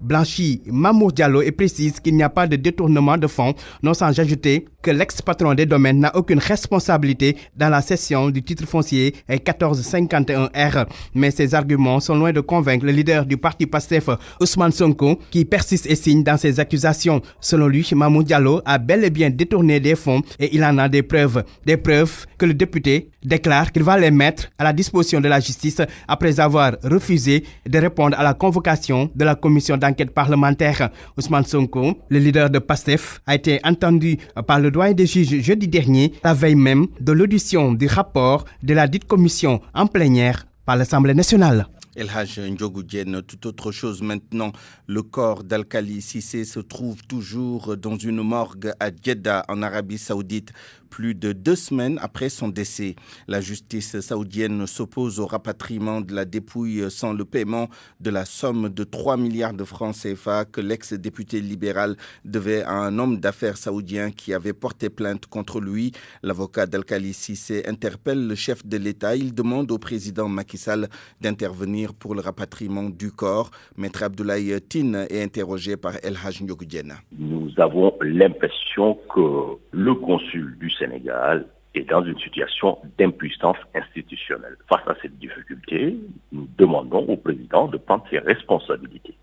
blanchit Mamour Diallo et précise qu'il n'y a pas de détournement de fonds, non sans ajouter que l'ex-patron des domaines n'a aucune responsabilité dans la cession du titre foncier 1451R. Mais ces arguments sont loin de convaincre le leader du parti PASTEF, Ousmane Sonko, qui persiste et signe dans ses accusations. Selon lui, Mamour Diallo a bel et bien détourné des fonds et il en a des preuves. Des preuves que le député déclare qu'il va les mettre à la disposition de la justice après avoir refusé de répondre à la convocation de la commission d'enquête parlementaire. Ousmane Sonko, le leader de PASTEF, a été entendu par le doyen des juges jeudi dernier, la veille même de l'audition du rapport de la dite commission en plénière par l'Assemblée nationale. El Hadj Ndiogou Diène, tout autre chose maintenant. Le corps d'Alkali Cissé se trouve toujours dans une morgue à Jeddah, en Arabie Saoudite, plus de 2 semaines après son décès. La justice saoudienne s'oppose au rapatriement de la dépouille sans le paiement de la somme de 3 milliards de francs CFA que l'ex-député libéral devait à un homme d'affaires saoudien qui avait porté plainte contre lui. L'avocat d'Alkali Cissé interpelle le chef de l'État. Il demande au président Macky Sall d'intervenir pour le rapatriement du corps. Maître Abdoulaye Tine est interrogé par El Hadj Ndiogou Diène. Nous avons l'impression que le consul du Sénégal est dans une situation d'impuissance institutionnelle. Face à cette difficulté, nous demandons au président de prendre ses responsabilités.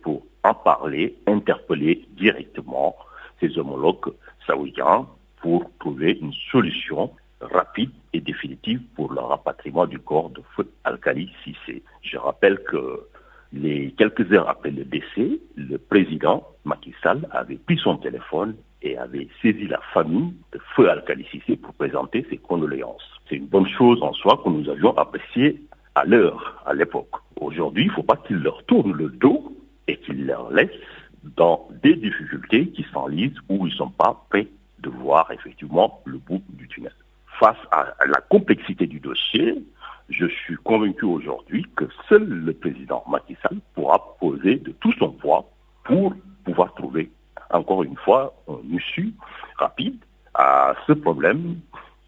Pour en parler, interpeller directement ses homologues saoudiens pour trouver une solution rapide et définitive pour le rapatriement du corps de feu Alkali Cissé. Je rappelle que quelques heures après le décès, le président Macky Sall avait pris son téléphone et avait saisi la famille de feu Alkali Cissé pour présenter ses condoléances. C'est une bonne chose en soi que nous avions appréciée à l'époque. Aujourd'hui, il ne faut pas qu'il leur tourne le dos et qu'il leur laisse dans des difficultés qui s'enlisent où ils ne sont pas prêts de voir effectivement le bout du tunnel. Face à la complexité du dossier, je suis convaincu aujourd'hui que seul le président Macky Sall pourra poser de tout son poids pour pouvoir trouver, encore une fois, une issue rapide à ce problème.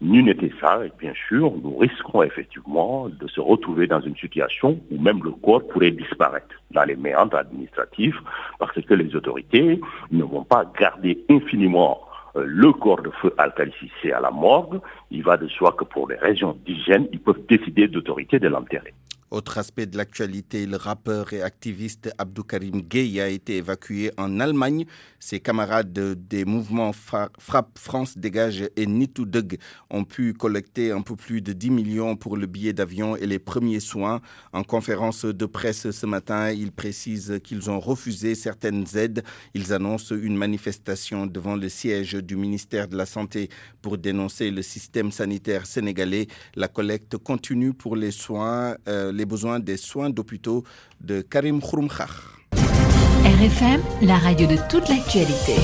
Nul n'était ça, et bien sûr, nous risquons effectivement de se retrouver dans une situation où même le corps pourrait disparaître dans les méandres administratifs, parce que les autorités ne vont pas garder infiniment le corps de feu Alkali Cissé à la morgue. Il va de soi que pour des raisons d'hygiène, ils peuvent décider d'autorité de l'enterrer. Autre aspect de l'actualité, le rappeur et activiste Abdou Karim Gueye a été évacué en Allemagne. Ses camarades des mouvements Frappe France Dégage et Nitoudeg ont pu collecter un peu plus de 10 millions pour le billet d'avion et les premiers soins. En conférence de presse ce matin, ils précisent qu'ils ont refusé certaines aides. Ils annoncent une manifestation devant le siège du ministère de la Santé pour dénoncer le système sanitaire sénégalais. La collecte continue pour les soins, les besoins des soins d'hôpitaux de Karim Khouroumkhar. RFM, la radio de toute l'actualité.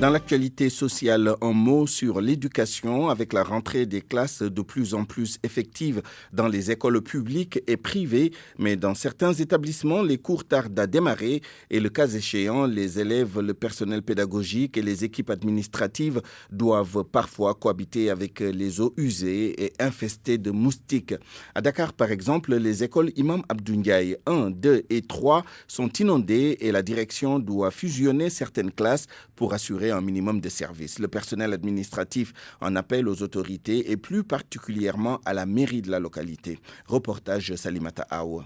Dans l'actualité sociale, un mot sur l'éducation avec la rentrée des classes de plus en plus effectives dans les écoles publiques et privées, mais dans certains établissements, les cours tardent à démarrer et le cas échéant, les élèves, le personnel pédagogique et les équipes administratives doivent parfois cohabiter avec les eaux usées et infestées de moustiques. À Dakar, par exemple, les écoles Imam Abdou Ndiaye 1, 2 et 3 sont inondées et la direction doit fusionner certaines classes pour assurer un minimum de services. Le personnel administratif en appelle aux autorités et plus particulièrement à la mairie de la localité. Reportage Salimata Aoua.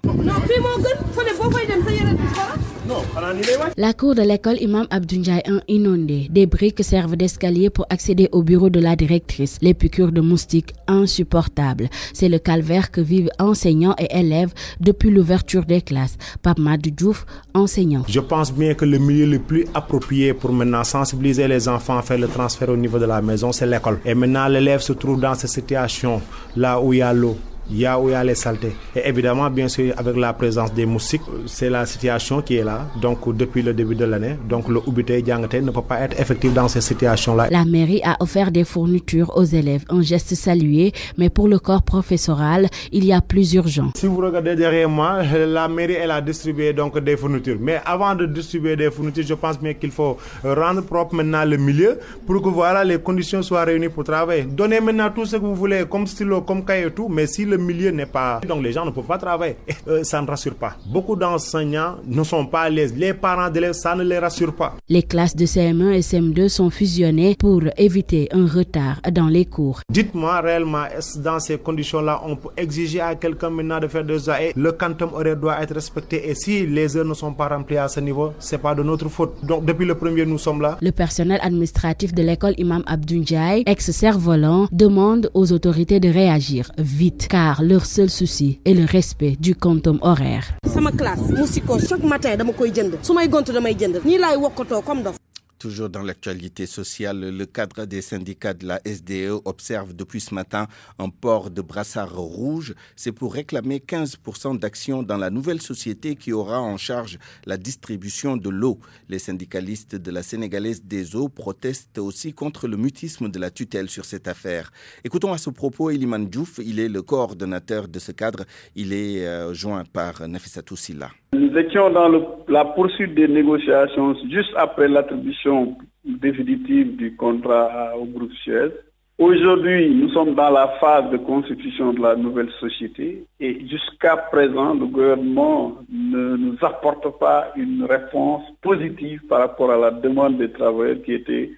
La cour de l'école Imam Abdou Ndiaye 1 inondée. Des briques servent d'escalier pour accéder au bureau de la directrice. Les piqûres de moustiques insupportables. C'est le calvaire que vivent enseignants et élèves depuis l'ouverture des classes. Pape Madou Diouf, enseignant. Je pense bien que le milieu le plus approprié pour maintenant sensibiliser les enfants, faire le transfert au niveau de la maison, c'est l'école. Et maintenant, l'élève se trouve dans cette situation là où il y a l'eau. Où il y a les saletés. Et évidemment, bien sûr, avec la présence des moustiques, c'est la situation qui est là. Donc, depuis le début de l'année, donc le Ubité Djangate ne peut pas être effectif dans ces situations-là. La mairie a offert des fournitures aux élèves, un geste salué, mais pour le corps professoral, il y a plus urgent. Si vous regardez derrière moi, la mairie, elle a distribué donc des fournitures. Mais avant de distribuer des fournitures, je pense bien qu'il faut rendre propre maintenant le milieu pour que voilà, les conditions soient réunies pour travailler. Donnez maintenant tout ce que vous voulez, comme stylo, comme cahier et tout, mais si le milieu n'est pas... Donc les gens ne peuvent pas travailler. Ça ne rassure pas. Beaucoup d'enseignants ne sont pas à l'aise. Les parents d'élèves, ça ne les rassure pas. Les classes de CM1 et CM2 sont fusionnées pour éviter un retard dans les cours. Dites-moi réellement, est-ce dans ces conditions-là, on peut exiger à quelqu'un maintenant de faire 2 heures et le quantum horaire doit être respecté et si les heures ne sont pas remplies à ce niveau, c'est pas de notre faute. Donc depuis le premier, nous sommes là. Le personnel administratif de l'école Imam Abdou Ndiaye, ex-cerf-volant, demande aux autorités de réagir vite car leur seul souci est le respect du quantum horaire. Sama classe, musiko chaque matin dama koy jënd. Sumay gontu damay jënd. Ni lay wokoto comme dof. Toujours dans l'actualité sociale, le cadre des syndicats de la SDE observe depuis ce matin un port de brassard rouge. C'est pour réclamer 15% d'actions dans la nouvelle société qui aura en charge la distribution de l'eau. Les syndicalistes de la Sénégalaise des eaux protestent aussi contre le mutisme de la tutelle sur cette affaire. Écoutons à ce propos Eliman Diouf, il est le coordonnateur de ce cadre. Il est joint par Nafissatou Silla. Nous étions dans la poursuite des négociations juste après l'attribution définitive du contrat au groupe Suez. Aujourd'hui, nous sommes dans la phase de constitution de la nouvelle société et jusqu'à présent, le gouvernement ne nous apporte pas une réponse positive par rapport à la demande des travailleurs qui était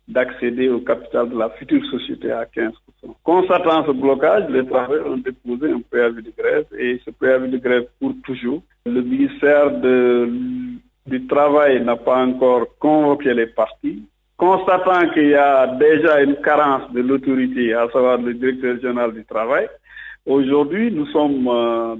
d'accéder au capital de la future société à 15%. Constatant ce blocage, les travailleurs ont déposé un préavis de grève et ce préavis de grève court toujours. Le ministère du Travail n'a pas encore convoqué les parties. Constatant qu'il y a déjà une carence de l'autorité, à savoir le directeur général du travail, aujourd'hui nous sommes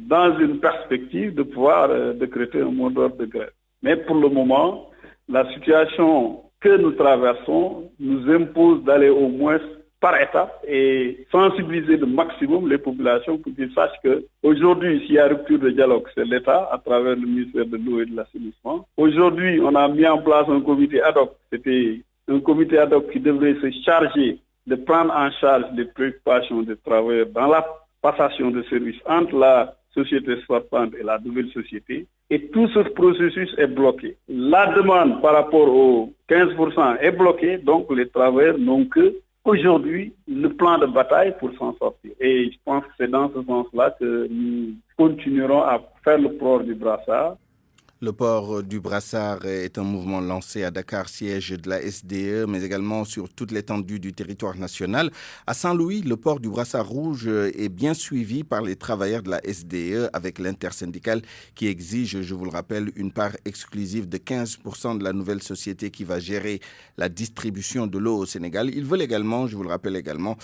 dans une perspective de pouvoir décréter un mot d'ordre de grève. Mais pour le moment, la situation que nous traversons nous impose d'aller au moins par étapes et sensibiliser le maximum les populations pour qu'ils sachent qu'aujourd'hui, s'il y a rupture de dialogue, c'est l'État à travers le ministère de l'eau et de l'assainissement. Aujourd'hui, on a mis en place un comité ad hoc. C'était un comité ad hoc qui devrait se charger de prendre en charge les préoccupations des travailleurs dans la passation de services entre la société sortante et la nouvelle société. Et tout ce processus est bloqué. La demande par rapport aux 15% est bloquée, donc les travailleurs n'ont que aujourd'hui le plan de bataille pour s'en sortir. Et je pense que c'est dans ce sens-là que nous continuerons à faire le port du brassard. Le port du brassard est un mouvement lancé à Dakar, siège de la SDE, mais également sur toute l'étendue du territoire national. À Saint-Louis, le port du brassard rouge est bien suivi par les travailleurs de la SDE avec l'intersyndicale qui exige, je vous le rappelle, une part exclusive de 15% de la nouvelle société qui va gérer la distribution de l'eau au Sénégal. Ils veulent également, je vous le rappelle également,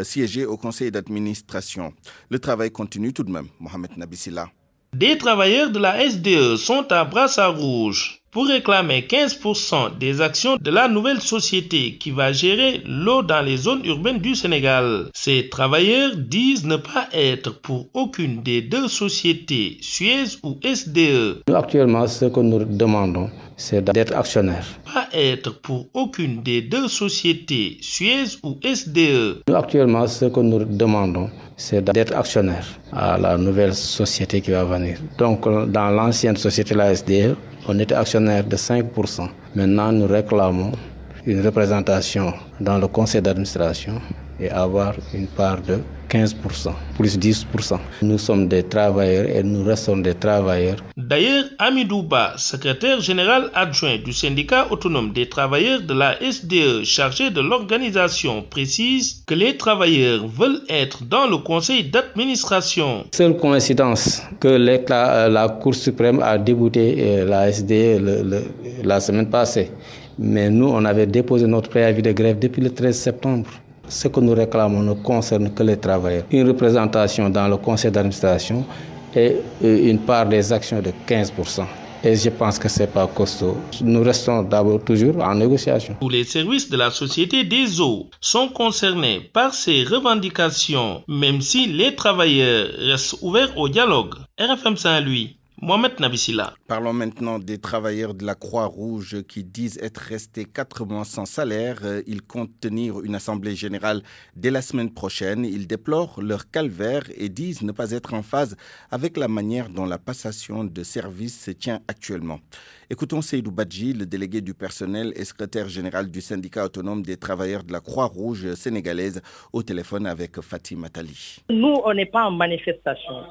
siéger au conseil d'administration. Le travail continue tout de même. Mohamed Nabissila. Des travailleurs de la SDE sont à brassard rouge pour réclamer 15% des actions de la nouvelle société qui va gérer l'eau dans les zones urbaines du Sénégal. Ces travailleurs disent ne pas être pour aucune des deux sociétés, Suez ou SDE. Nous, actuellement, ce que nous demandons, c'est d'être actionnaires. Pas être pour aucune des deux sociétés, Suez ou SDE. Nous, actuellement, ce que nous demandons, c'est d'être actionnaires à la nouvelle société qui va venir. Donc, dans l'ancienne société, la SDE, on était actionnaire de 5%. Maintenant, nous réclamons une représentation dans le conseil d'administration et avoir une part de 15%, plus 10%. Nous sommes des travailleurs et nous restons des travailleurs. D'ailleurs, Amidou Ba, secrétaire général adjoint du syndicat autonome des travailleurs de la SDE chargé de l'organisation, précise que les travailleurs veulent être dans le conseil d'administration. Seule coïncidence que la Cour suprême a débouté la SDE la semaine passée. Mais nous, on avait déposé notre préavis de grève depuis le 13 septembre. Ce que nous réclamons ne concerne que les travailleurs. Une représentation dans le conseil d'administration et une part des actions de 15%. Et je pense que ce n'est pas costaud. Nous restons d'abord toujours en négociation. Tous les services de la Société des eaux sont concernés par ces revendications, même si les travailleurs restent ouverts au dialogue. RFM Saint-Louis, Mohamed Nabissila. Parlons maintenant des travailleurs de la Croix-Rouge qui disent être restés 4 mois sans salaire. Ils comptent tenir une assemblée générale dès la semaine prochaine. Ils déplorent leur calvaire et disent ne pas être en phase avec la manière dont la passation de service se tient actuellement. Écoutons Seydou Badji, le délégué du personnel et secrétaire général du syndicat autonome des travailleurs de la Croix-Rouge sénégalaise, au téléphone avec Fatima Tali. Nous, on n'est pas en manifestation.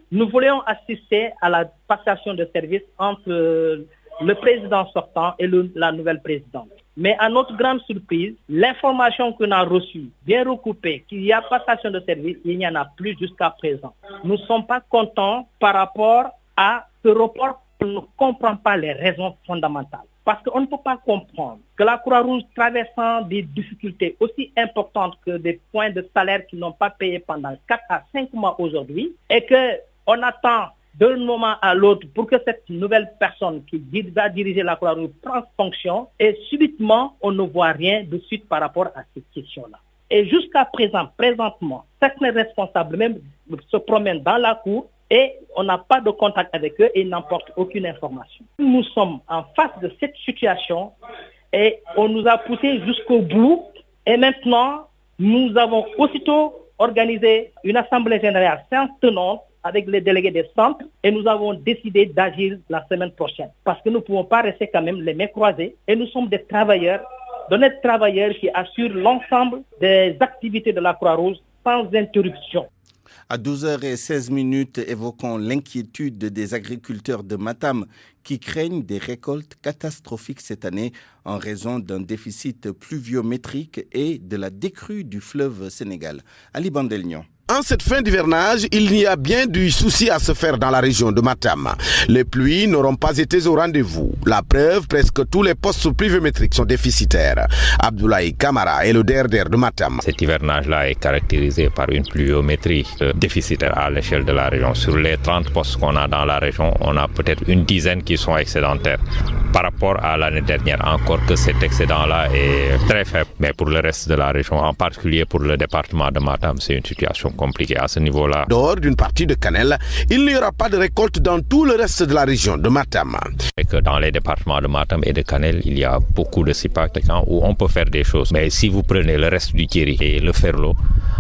Nous voulions assister à la passation de service entre le président sortant et la nouvelle présidente. Mais à notre grande surprise, l'information qu'on a reçue, bien recoupée, qu'il y a passation de service, il n'y en a plus jusqu'à présent. Nous ne sommes pas contents par rapport à ce report. On ne comprend pas les raisons fondamentales. Parce qu'on ne peut pas comprendre que la Croix-Rouge, traversant des difficultés aussi importantes que des points de salaire qu'ils n'ont pas payés pendant 4 à 5 mois aujourd'hui, et qu'on attend d'un moment à l'autre pour que cette nouvelle personne qui va diriger la Croix-Rouge prenne fonction, et subitement, on ne voit rien de suite par rapport à cette question-là. Et jusqu'à présent, présentement, certains responsables même se promènent dans la cour et on n'a pas de contact avec eux et ils n'emportent aucune information. Nous sommes en face de cette situation et on nous a poussé jusqu'au bout et maintenant, nous avons aussitôt organisé une assemblée générale séance tenante avec les délégués des centres et nous avons décidé d'agir la semaine prochaine parce que nous ne pouvons pas rester quand même les mains croisées et nous sommes des travailleurs, d'honnêtes travailleurs qui assurent l'ensemble des activités de la Croix-Rouge sans interruption. À 12h16, évoquons l'inquiétude des agriculteurs de Matam qui craignent des récoltes catastrophiques cette année en raison d'un déficit pluviométrique et de la décrue du fleuve Sénégal. Ali Bandelnion. En cette fin d'hivernage, il y a bien du souci à se faire dans la région de Matam. Les pluies n'auront pas été au rendez-vous. La preuve, presque tous les postes pluviométriques sont déficitaires. Abdoulaye Kamara est le DRDR de Matam. Cet hivernage-là est caractérisé par une pluviométrie déficitaire à l'échelle de la région. Sur les 30 postes qu'on a dans la région, on a peut-être une dizaine qui sont excédentaires. Par rapport à l'année dernière, encore que cet excédent-là est très faible. Mais pour le reste de la région, en particulier pour le département de Matam, c'est une situation compliqué à ce niveau-là. Dehors d'une partie de cannelle, il n'y aura pas de récolte dans tout le reste de la région de Matam. Et que dans les départements de Matam et de Kanel, il y a beaucoup de sipacs où on peut faire des choses. Mais si vous prenez le reste du Thierry et le Ferlo,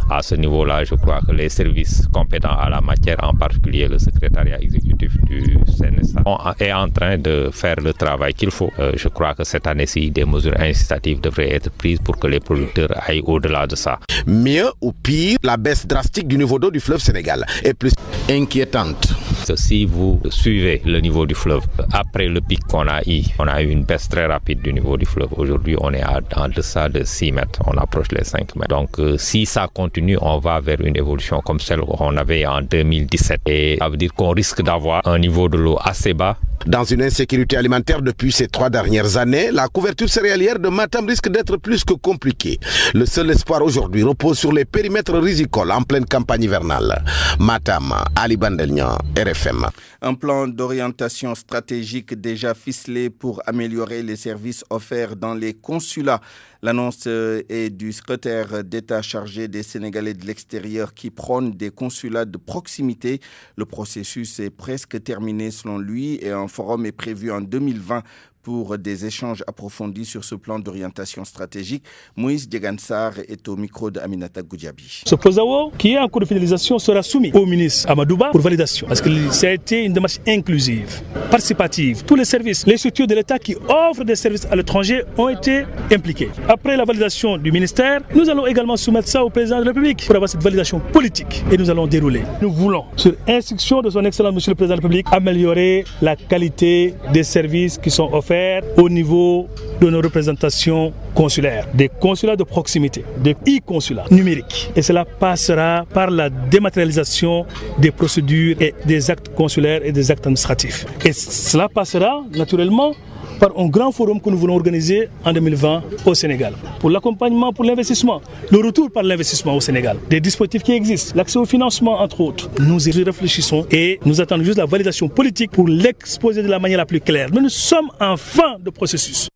à ce niveau-là, je crois que les services compétents à la matière, en particulier le secrétariat exécutif du CNSA, est en train de faire le travail qu'il faut. Je crois que cette année-ci, des mesures incitatives devraient être prises pour que les producteurs aillent au-delà de ça. Mieux ou pire, la baisse drastique du niveau d'eau du fleuve Sénégal est plus inquiétante. Si vous suivez le niveau du fleuve, après le pic qu'on a eu une baisse très rapide du niveau du fleuve. Aujourd'hui, on est en deçà de 6 mètres, on approche les 5 mètres. Donc, si ça continue, on va vers une évolution comme celle qu'on avait en 2017. Et ça veut dire qu'on risque d'avoir un niveau de l'eau assez bas. Dans une insécurité alimentaire depuis ces 3 dernières années, la couverture céréalière de Matam risque d'être plus que compliquée. Le seul espoir aujourd'hui repose sur les périmètres rizicoles en pleine campagne hivernale. Matam, Ali Bandelnian, RFM. Un plan d'orientation stratégique déjà ficelé pour améliorer les services offerts dans les consulats. L'annonce est du secrétaire d'État chargé des Sénégalais de l'extérieur qui prône des consulats de proximité. Le processus est presque terminé selon lui et un forum est prévu en 2020 pour des échanges approfondis sur ce plan d'orientation stratégique. Moïse Djegansar est au micro de Aminata Goudjabi. Ce POSAO, qui est en cours de finalisation, sera soumis au ministre Amadouba pour validation. Parce que ça a été une démarche inclusive, participative. Tous les services, les structures de l'État qui offrent des services à l'étranger ont été impliqués. Après la validation du ministère, nous allons également soumettre ça au président de la République pour avoir cette validation politique. Et nous allons dérouler. Nous voulons, sur instruction de son Excellence Monsieur le Président de la République, améliorer la qualité des services qui sont offerts au niveau de nos représentations consulaires, des consulats de proximité, des e-consulats numériques. Et cela passera par la dématérialisation des procédures et des actes consulaires et des actes administratifs. Et cela passera naturellement par un grand forum que nous voulons organiser en 2020 au Sénégal. Pour l'accompagnement, pour l'investissement, le retour par l'investissement au Sénégal, des dispositifs qui existent, l'accès au financement entre autres. Nous y réfléchissons et nous attendons juste la validation politique pour l'exposer de la manière la plus claire. Mais nous sommes en fin de processus.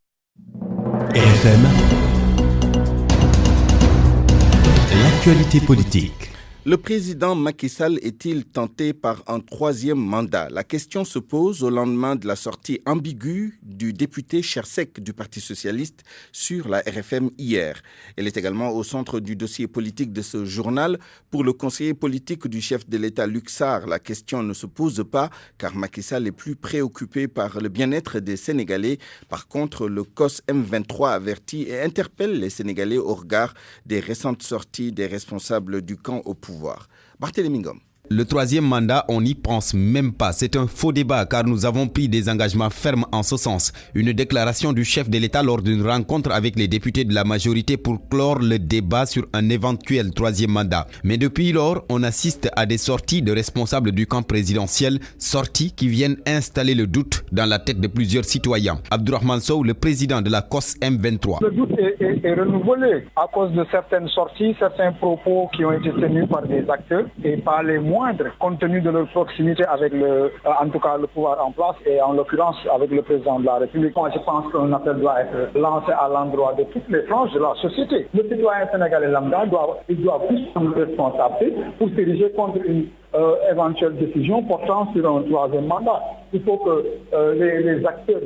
RFM, l'actualité politique. Le président Macky Sall est-il tenté par un troisième mandat? La question se pose au lendemain de la sortie ambiguë du député Chersek du Parti socialiste sur la RFM hier. Elle est également au centre du dossier politique de ce journal. Pour le conseiller politique du chef de l'État Luc Sarr, la question ne se pose pas car Macky Sall est plus préoccupé par le bien-être des Sénégalais. Par contre, le COS M23 avertit et interpelle les Sénégalais au regard des récentes sorties des responsables du camp au pouvoir. Barthélémy Ngom. Le troisième mandat, on n'y pense même pas. C'est un faux débat car nous avons pris des engagements fermes en ce sens. Une déclaration du chef de l'État lors d'une rencontre avec les députés de la majorité pour clore le débat sur un éventuel troisième mandat. Mais depuis lors, on assiste à des sorties de responsables du camp présidentiel, sorties qui viennent installer le doute dans la tête de plusieurs citoyens. Abdourahmane Sow, le président de la COS M23. Le doute est renouvelé à cause de certaines sorties, certains propos qui ont été tenus par des acteurs et par les moindres, compte tenu de leur proximité avec en tout cas le pouvoir en place et en l'occurrence avec le président de la République. Moi, je pense qu'un appel doit être lancé à l'endroit de toutes les franges de la société. Le citoyen sénégalais lambda doit plus prendre responsabilité pour s'ériger contre une éventuelle décision portant sur un troisième mandat. Il faut que les acteurs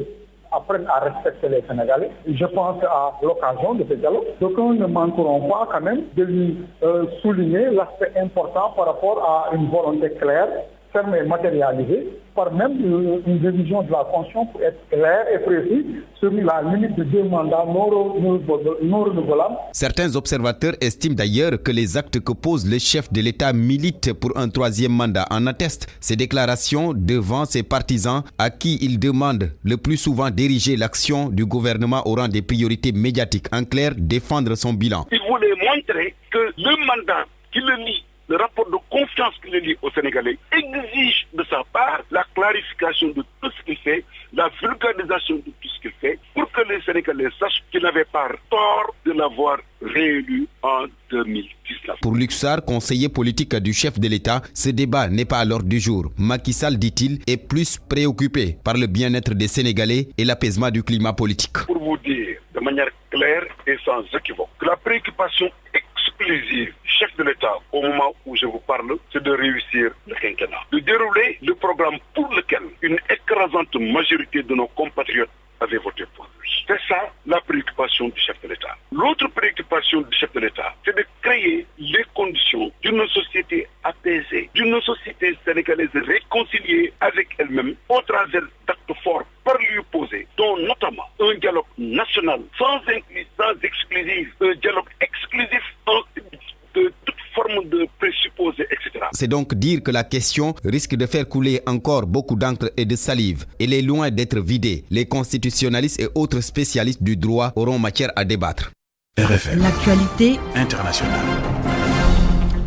apprennent à respecter les Sénégalais. Je pense qu'à l'occasion de ce dialogue, d'aucuns ne manqueront pas quand même de lui souligner l'aspect important par rapport à une volonté claire, ferme et matérialisée, par même une révision de la Constitution pour être claire et précise sur la limite de 2 mandats non renouvelables. Certains observateurs estiment d'ailleurs que les actes que pose le chef de l'État milite pour un troisième mandat en attestent. Ses déclarations devant ses partisans à qui il demande le plus souvent d'ériger l'action du gouvernement au rang des priorités médiatiques. En clair, défendre son bilan. Il voulait montrer que le mandat qui le lie, le rapport de confiance qu'il lie aux Sénégalais exige de sa part la clarification de tout ce qu'il fait, la vulgarisation de tout ce qu'il fait, pour que les Sénégalais sachent qu'il n'avait pas tort de l'avoir réélu en 2019. Pour Luc Sarr, conseiller politique du chef de l'État, ce débat n'est pas à l'ordre du jour. Macky Sall, dit-il, est plus préoccupé par le bien-être des Sénégalais et l'apaisement du climat politique. Pour vous dire de manière claire et sans équivoque que la préoccupation exclusive du chef de l'État au moment où je vous parle, c'est de réussir le quinquennat, de dérouler le programme pour lequel une écrasante majorité de nos compatriotes avaient voté pour lui. C'est ça la préoccupation du chef de l'État. L'autre préoccupation du chef de l'État, c'est de créer les conditions d'une société apaisée, d'une société sénégalaise réconciliée avec elle-même au travers d'actes forts par lui opposé, dont notamment un dialogue national sans exclusif, un dialogue exclusif de toute forme de présupposés, etc. C'est donc dire que la question risque de faire couler encore beaucoup d'encre et de salive. Elle est loin d'être vidée. Les constitutionnalistes et autres spécialistes du droit auront matière à débattre. RFM. L'actualité internationale.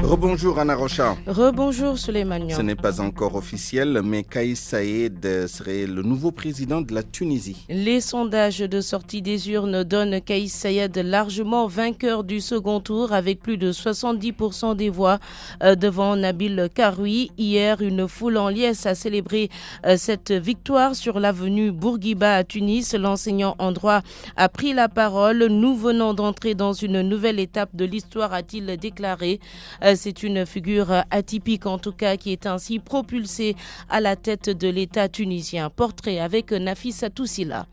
Rebonjour Anna Rocha. Rebonjour Souleymane. Ce n'est pas encore officiel, mais Kais Saïed serait le nouveau président de la Tunisie. Les sondages de sortie des urnes donnent Kais Saïed largement vainqueur du second tour avec plus de 70% des voix devant Nabil Karoui. Hier, une foule en liesse a célébré cette victoire sur l'avenue Bourguiba à Tunis. L'enseignant en droit a pris la parole. Nous venons d'entrer dans une nouvelle étape de l'histoire, a-t-il déclaré. C'est une figure atypique en tout cas qui est ainsi propulsée à la tête de l'État tunisien. Portrait avec Nafissa Toussila.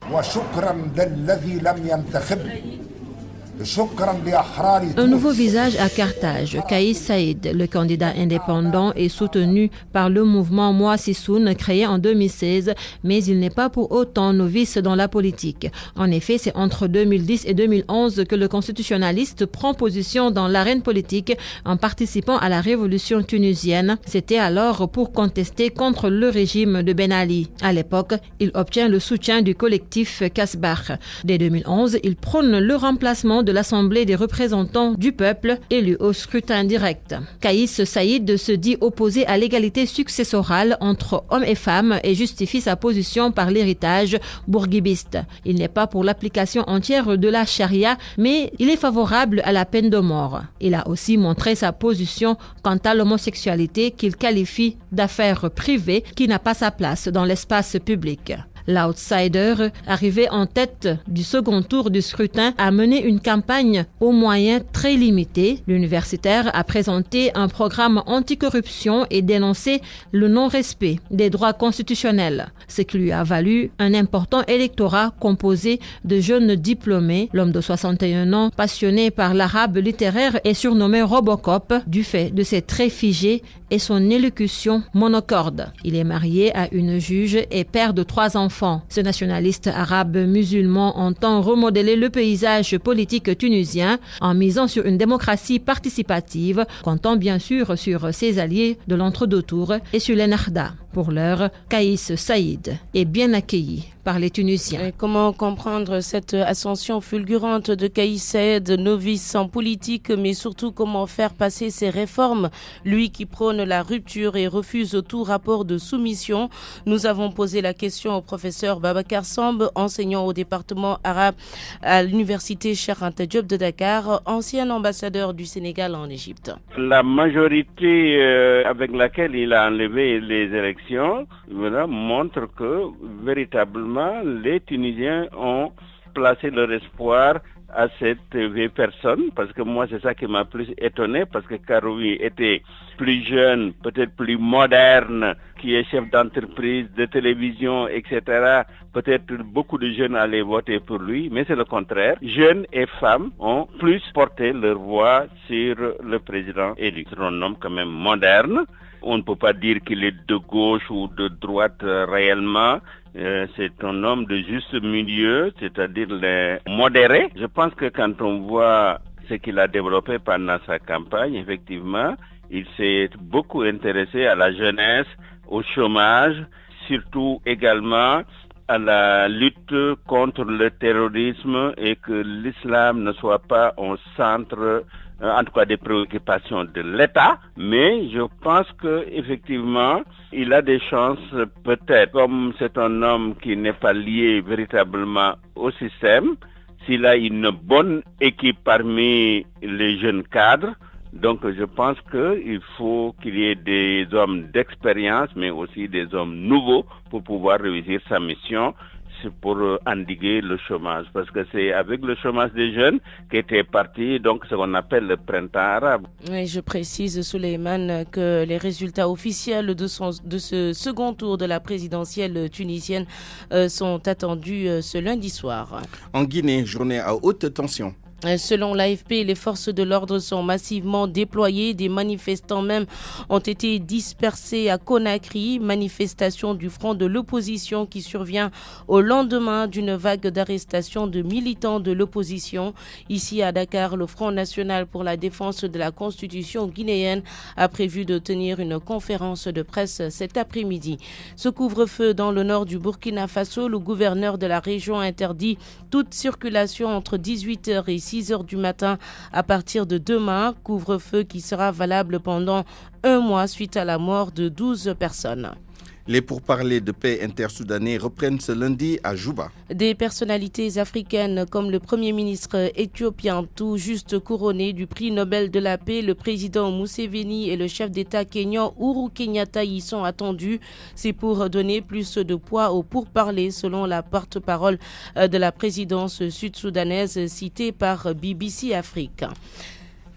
Un nouveau visage à Carthage. Kais Saïed, le candidat indépendant, est soutenu par le mouvement Moississoun créé en 2016, mais il n'est pas pour autant novice dans la politique. En effet, c'est entre 2010 et 2011 que le constitutionnaliste prend position dans l'arène politique en participant à la révolution tunisienne. C'était alors pour contester contre le régime de Ben Ali. À l'époque, il obtient le soutien du collectif Kasbah. Dès 2011, il prône le remplacement de l'Assemblée des représentants du peuple élu au scrutin direct. Kais Saïed se dit opposé à l'égalité successorale entre hommes et femmes et justifie sa position par l'héritage bourguibiste. Il n'est pas pour l'application entière de la charia, mais il est favorable à la peine de mort. Il a aussi montré sa position quant à l'homosexualité qu'il qualifie d'affaire privée qui n'a pas sa place dans l'espace public. L'outsider, arrivé en tête du second tour du scrutin, a mené une campagne aux moyens très limités. L'universitaire a présenté un programme anticorruption et dénoncé le non-respect des droits constitutionnels, ce qui lui a valu un important électorat composé de jeunes diplômés. L'homme de 61 ans, passionné par l'arabe littéraire, est surnommé Robocop du fait de ses traits figés et son élocution monocorde. Il est marié à une juge et père de 3 enfants. Ce nationaliste arabe musulman entend remodeler le paysage politique tunisien en misant sur une démocratie participative, comptant bien sûr sur ses alliés de l'entre-deux tours et sur l'Ennahda. Pour l'heure, Kaïs Saïd est bien accueilli par les Tunisiens. Et comment comprendre cette ascension fulgurante de Kaïs Saïd, novice en politique, mais surtout comment faire passer ses réformes, lui qui prône la rupture et refuse tout rapport de soumission? Nous avons posé la question au professeur Babacar Samb, enseignant au département arabe à l'université Cheikh Anta Diop de Dakar, ancien ambassadeur du Sénégal en Égypte. La majorité avec laquelle il a enlevé les élections montre que véritablement les Tunisiens ont placé leur espoir à cette vieille personne, parce que moi c'est ça qui m'a plus étonné, parce que Karoui était plus jeune, peut-être plus moderne, qui est chef d'entreprise, de télévision, etc. Peut-être beaucoup de jeunes allaient voter pour lui, mais c'est le contraire. Jeunes et femmes ont plus porté leur voix sur le président élu. C'est un homme quand même moderne. On ne peut pas dire qu'il est de gauche ou de droite réellement. C'est un homme de juste milieu, c'est-à-dire les modérés. Je pense que quand on voit ce qu'il a développé pendant sa campagne, effectivement, il s'est beaucoup intéressé à la jeunesse, au chômage, surtout également à la lutte contre le terrorisme et que l'islam ne soit pas un centre, en tout cas des préoccupations de l'État, mais je pense que effectivement il a des chances, peut-être, comme c'est un homme qui n'est pas lié véritablement au système, s'il a une bonne équipe parmi les jeunes cadres. Donc je pense qu'il faut qu'il y ait des hommes d'expérience, mais aussi des hommes nouveaux pour pouvoir réussir sa mission. C'est pour endiguer le chômage, parce que c'est avec le chômage des jeunes qu'était parti donc ce qu'on appelle le printemps arabe. Oui, je précise, Souleymane, que les résultats officiels de ce second tour de la présidentielle tunisienne sont attendus ce lundi soir. En Guinée, journée à haute tension. Selon l'AFP, les forces de l'ordre sont massivement déployées. Des manifestants même ont été dispersés à Conakry. Manifestation du front de l'opposition qui survient au lendemain d'une vague d'arrestations de militants de l'opposition. Ici à Dakar, le Front national pour la défense de la Constitution guinéenne a prévu de tenir une conférence de presse cet après-midi. Ce couvre-feu dans le nord du Burkina Faso, le gouverneur de la région interdit toute circulation entre 18h et 6h du matin à partir de demain. Couvre-feu qui sera valable pendant 1 mois suite à la mort de 12 personnes. Les pourparlers de paix intersoudanais reprennent ce lundi à Juba. Des personnalités africaines comme le Premier ministre éthiopien tout juste couronné du prix Nobel de la paix, le président Museveni et le chef d'État kényan Uhuru Kenyatta y sont attendus. C'est pour donner plus de poids aux pourparlers selon la porte-parole de la présidence sud-soudanaise citée par BBC Afrique.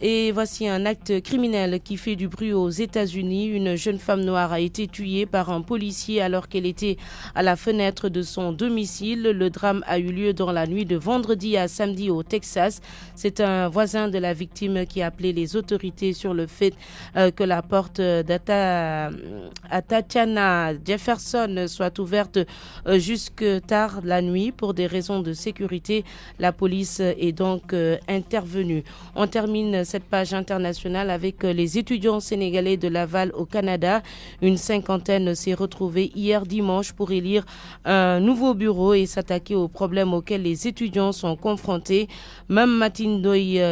Et voici un acte criminel qui fait du bruit aux États-Unis. Une jeune femme noire a été tuée par un policier alors qu'elle était à la fenêtre de son domicile. Le drame a eu lieu dans la nuit de vendredi à samedi au Texas. C'est un voisin de la victime qui a appelé les autorités sur le fait que la porte à Tatiana Jefferson soit ouverte jusque tard la nuit pour des raisons de sécurité. La police est donc intervenue. On termine cette page internationale avec les étudiants sénégalais de Laval au Canada. Une cinquantaine s'est retrouvée hier dimanche pour élire un nouveau bureau et s'attaquer aux problèmes auxquels les étudiants sont confrontés. Mme Matindoy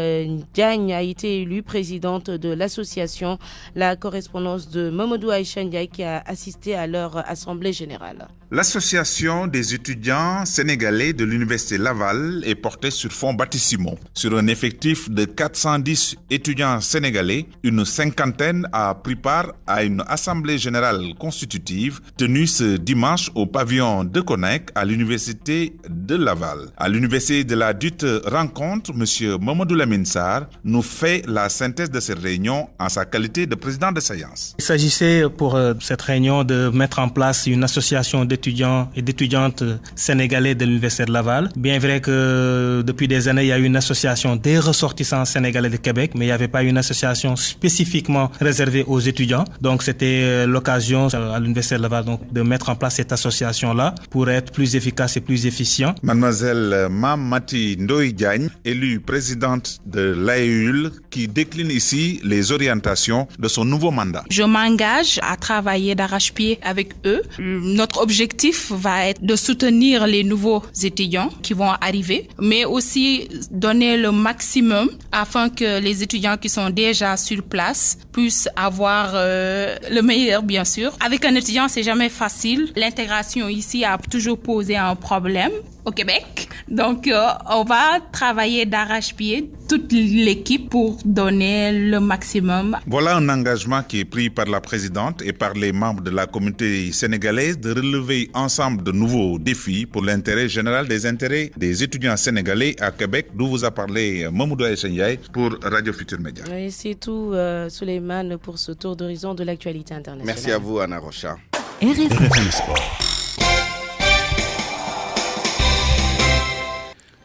Diagne a été élue présidente de l'association. La correspondance de Mamadou Aïcha Ndiaye qui a assisté à leur assemblée générale. L'association des étudiants sénégalais de l'Université Laval est portée sur fonds baptismaux. Sur un effectif de 410 étudiants sénégalais, une cinquantaine a pris part à une assemblée générale constitutive tenue ce dimanche au pavillon de Connect à l'Université de Laval. À l'université de la dite rencontre, M. Mamadou Lamine Sarr nous fait la synthèse de cette réunion en sa qualité de président de séance. Il s'agissait pour cette réunion de mettre en place une association d'étudiants et d'étudiantes sénégalais de l'Université de Laval. Bien vrai que depuis des années, il y a eu une association des ressortissants sénégalais de Québec, mais il n'y avait pas une association spécifiquement réservée aux étudiants. Donc c'était l'occasion à l'Université de Laval donc, de mettre en place cette association-là pour être plus efficace et plus efficient. Mademoiselle Mamati Ndoye Diagne, élue présidente de l'AEUL, qui décline ici les orientations de son nouveau mandat. Je m'engage à travailler d'arrache-pied avec eux. Notre objectif va être de soutenir les nouveaux étudiants qui vont arriver, mais aussi donner le maximum afin que les étudiants qui sont déjà sur place puissent avoir le meilleur, bien sûr. Avec un étudiant, c'est jamais facile. L'intégration ici a toujours posé un problème au Québec. Donc, on va travailler d'arrache-pied, toute l'équipe, pour donner le maximum. Voilà un engagement qui est pris par la présidente et par les membres de la communauté sénégalaise de relever ensemble de nouveaux défis pour l'intérêt général des intérêts des étudiants sénégalais à Québec, d'où vous a parlé Mamoudou Aïssenyaï pour Radio Futur Média. Et c'est tout, Souleymane, pour ce tour d'horizon de l'actualité internationale. Merci à vous, Anna Rocha. RFM Sport.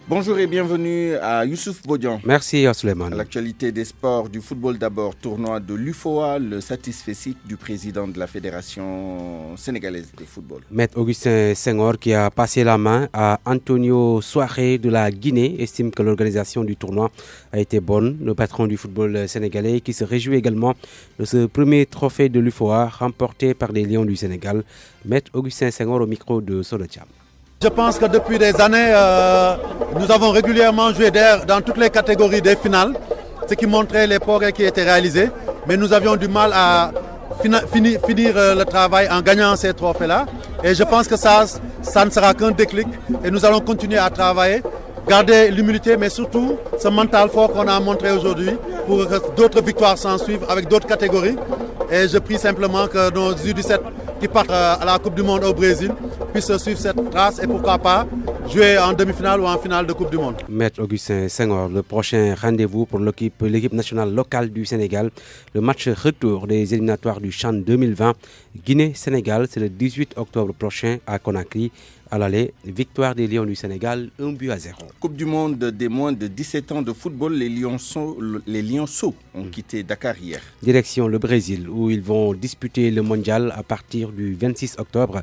Bonjour et bienvenue à Youssouf Bodian. Merci à Souleymane. À l'actualité des sports, du football d'abord, tournoi de l'UFOA, le satisfecit du président de la Fédération sénégalaise de football. Maître Augustin Senghor, qui a passé la main à Antonio Souaré de la Guinée, estime que l'organisation du tournoi a été bonne. Le patron du football sénégalais qui se réjouit également de ce premier trophée de l'UFOA remporté par les Lions du Sénégal. Maître Augustin Senghor au micro de Sodocham. Je pense que depuis des années, nous avons régulièrement joué dans toutes les catégories des finales, ce qui montrait les progrès qui étaient réalisés. Mais nous avions du mal à finir le travail en gagnant ces trophées-là. Et je pense que ça ne sera qu'un déclic. Et nous allons continuer à travailler, garder l'humilité, mais surtout ce mental fort qu'on a montré aujourd'hui pour que d'autres victoires s'en suivent avec d'autres catégories. Et je prie simplement que nos U17 qui partent à la Coupe du Monde au Brésil puissent suivre cette trace et pourquoi pas jouer en demi-finale ou en finale de Coupe du Monde. Maître Augustin Senghor, le prochain rendez-vous pour l'équipe nationale locale du Sénégal, le match retour des éliminatoires du CHAN 2020, Guinée-Sénégal, c'est le 18 octobre prochain à Conakry. À l'aller, victoire des Lions du Sénégal, 1-0. Coupe du monde des moins de 17 ans de football, les Lionceaux ont quitté Dakar hier. Direction le Brésil, où ils vont disputer le mondial à partir du 26 octobre.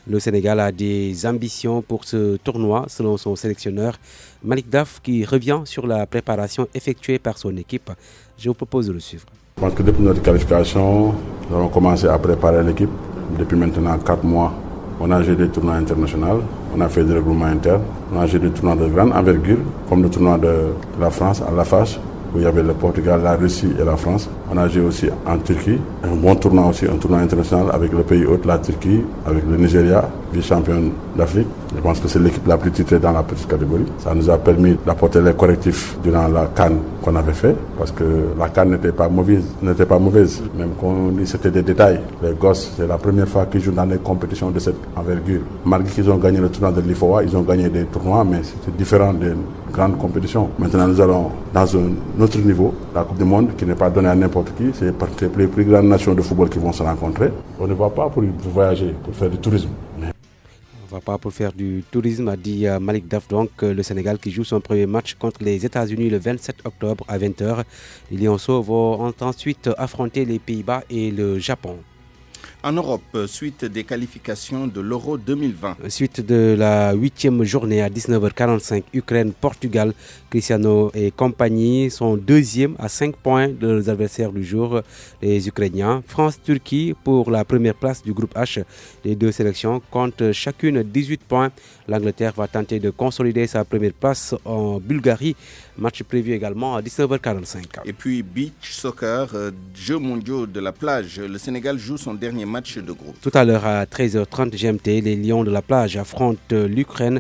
Le Sénégal a des ambitions pour ce tournoi, selon son sélectionneur Malik Daf, qui revient sur la préparation effectuée par son équipe. Je vous propose de le suivre. Je pense que depuis notre qualification, nous avons commencé à préparer l'équipe depuis maintenant 4 mois. On a joué des tournois internationaux, on a fait des regroupements internes, on a joué des tournois de grande envergure, comme le tournoi de la France à Lafarge, où il y avait le Portugal, la Russie et la France. On a joué aussi en Turquie, un bon tournoi aussi, un tournoi international avec le pays hôte, la Turquie, avec le Nigeria, vice-champion d'Afrique. Je pense que c'est l'équipe la plus titrée dans la petite catégorie. Ça nous a permis d'apporter les correctifs durant la CAN qu'on avait fait, parce que la CAN n'était pas mauvaise, même qu'on dit c'était des détails. Les gosses, c'est la première fois qu'ils jouent dans des compétitions de cette envergure. Malgré qu'ils ont gagné le tournoi de l'IFOA, ils ont gagné des tournois, mais c'était différent des grandes compétitions. Maintenant, nous allons dans un autre niveau, la Coupe du Monde, qui n'est pas donnée à n'importe qui. C'est les plus grandes nations de football qui vont se rencontrer. On ne va pas pour voyager, pour faire du tourisme. On ne va pas pour faire du tourisme, a dit Malik Daf, donc le Sénégal qui joue son premier match contre les États-Unis le 27 octobre à 20h. Les Lionceaux vont ensuite affronter les Pays-Bas et le Japon. En Europe, suite des qualifications de l'Euro 2020. Suite de la 8e journée à 19h45, Ukraine-Portugal, Cristiano et compagnie sont deuxièmes à 5 points de leurs adversaires du jour, les Ukrainiens. France-Turquie pour la première place du groupe H. Les deux sélections comptent chacune 18 points. L'Angleterre va tenter de consolider sa première place en Bulgarie. Match prévu également à 19h45. Et puis beach soccer, Jeux mondiaux de la plage. Le Sénégal joue son dernier match match de groupe. Tout à l'heure à 13h30 GMT, les Lions de la plage affrontent l'Ukraine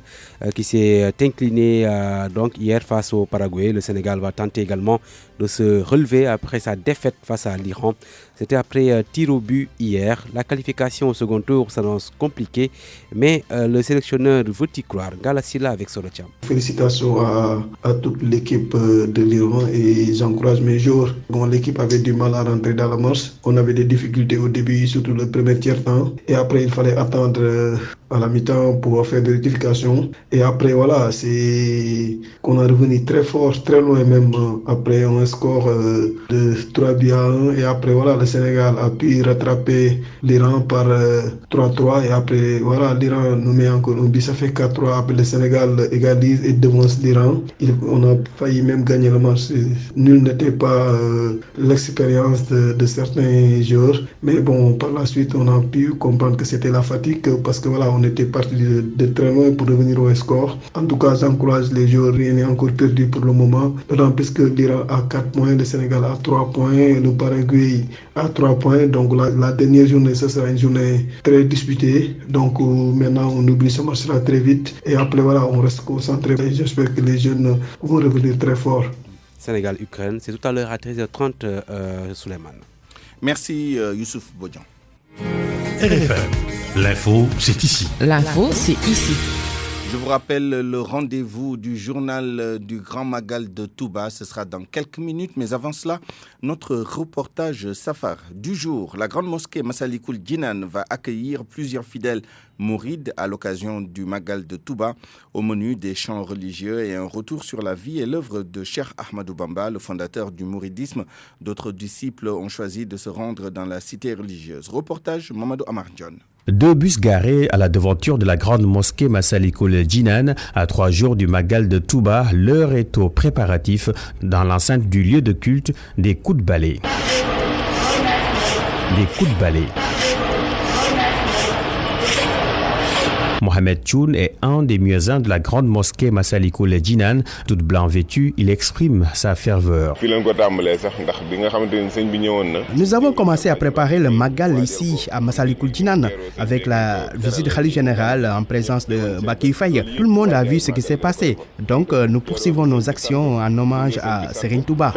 qui s'est inclinée donc hier face au Paraguay. Le Sénégal va tenter également de se relever après sa défaite face à l'Iran. C'était après tir au but hier. La qualification au second tour s'annonce compliquée, mais le sélectionneur veut y croire. Galassila avec Sorotiam. Félicitations à toute l'équipe de l'Iran et j'encourage mes joueurs. Bon, l'équipe avait du mal à rentrer dans la marche. On avait des difficultés au début, surtout le premier tiers-temps. Et après, il fallait attendre à la mi-temps pour faire des rectifications. Et après, voilà, c'est qu'on est revenu très fort, très loin même, après un score de 3-1. Et après, voilà, le Sénégal a pu rattraper l'Iran par 3-3. Et après, voilà, l'Iran nous met encore un but, ça fait 4-3. Après, le Sénégal égalise et devance l'Iran. On a failli même gagner le match. Nul n'était pas l'expérience de certains joueurs. Mais bon, par la suite, on a pu comprendre que c'était la fatigue parce que voilà, on était parti de très loin pour revenir au score. En tout cas, j'encourage les joueurs, rien n'est encore perdu pour le moment. D'autant plus que l'Iran a 4 points, le Sénégal a 3 points, le Paraguay a 3 points. Donc la dernière journée, ce sera une journée très disputée. Donc maintenant, on oublie ce match-là très vite. Et après, voilà, on reste concentré. Et j'espère que les jeunes vont revenir très fort. Sénégal-Ukraine, c'est tout à l'heure à 13h30, Souleymane. Merci Youssouf Bodian. RFM, l'info, c'est ici. L'info, c'est ici. Je vous rappelle le rendez-vous du journal du Grand Magal de Touba. Ce sera dans quelques minutes. Mais avant cela, notre reportage Safar du jour. La grande mosquée Massalikul Jinan va accueillir plusieurs fidèles mourides à l'occasion du Magal de Touba. Au menu des chants religieux et un retour sur la vie et l'œuvre de Cheikh Ahmadou Bamba, le fondateur du mouridisme. D'autres disciples ont choisi de se rendre dans la cité religieuse. Reportage Mamadou Amardion. 2 bus garés à la devanture de la grande mosquée Massalikul Jinan à 3 jours du Magal de Touba. L'heure est aux préparatifs dans l'enceinte du lieu de culte des coups de balai. Des coups de balai. Mohamed Choun est un des muezzins de la grande mosquée Massalikul Jinan. Tout blanc vêtu, il exprime sa ferveur. Nous avons commencé à préparer le Magal ici à Massalikul Jinan avec la visite Khalif générale en présence de Baki Faye. Tout le monde a vu ce qui s'est passé. Donc nous poursuivons nos actions en hommage à Serigne Touba.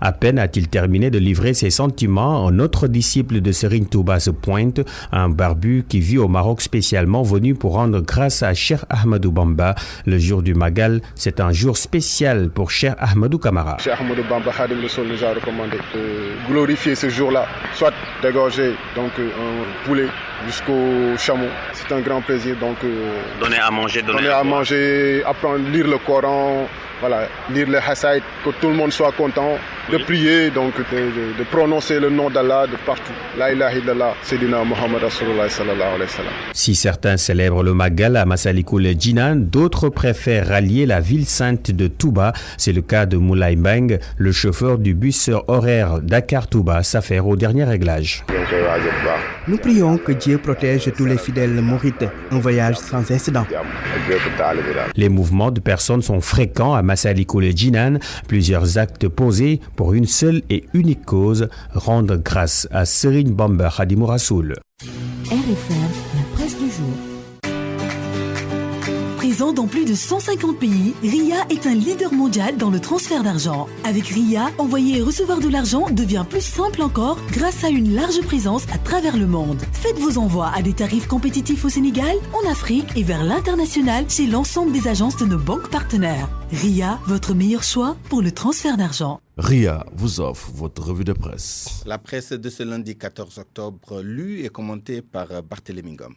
À peine a-t-il terminé de livrer ses sentiments, un autre disciple de Serigne Touba se pointe, un barbu qui vit au Maroc spécialement venu pour rendre grâce à Cheikh Ahmadou Bamba. Le jour du Magal, c'est un jour spécial pour Cheikh Ahmadou Kamara. Cheikh Ahmadou Bamba Khadim Rassoul nous a recommandé de glorifier ce jour-là, soit d'égorger donc un poulet jusqu'au chameau. C'est un grand plaisir donc donner à manger, apprendre, lire le Coran, voilà, lire le Hassaïd, que tout le monde soit content, de prier, donc de prononcer le nom d'Allah de partout. La ilaha illallah, Sayyidina Muhammad Rasulullah sallallahu alayhi wa sallam. Si certains célèbrent le Magal à Massalikul Jinan, d'autres préfèrent rallier la ville sainte de Touba. C'est le cas de Moulay Mbeng, le chauffeur du bus horaire Dakar-Touba, s'affaire au dernier réglage. Nous prions que Dieu protège tous les fidèles mourides. Un voyage sans incident. Les mouvements de personnes sont fréquents à Massalikul Jinan. Plusieurs actes posés pour une seule et unique cause, rendre grâce à Serigne Bamba Khadimou Rassoul. RFM, la presse du jour. Présent dans plus de 150 pays, RIA est un leader mondial dans le transfert d'argent. Avec RIA, envoyer et recevoir de l'argent devient plus simple encore grâce à une large présence à travers le monde. Faites vos envois à des tarifs compétitifs au Sénégal, en Afrique et vers l'international chez l'ensemble des agences de nos banques partenaires. RIA, votre meilleur choix pour le transfert d'argent. RIA vous offre votre revue de presse. La presse de ce lundi 14 octobre, lue et commentée par Barthélémy Ngom.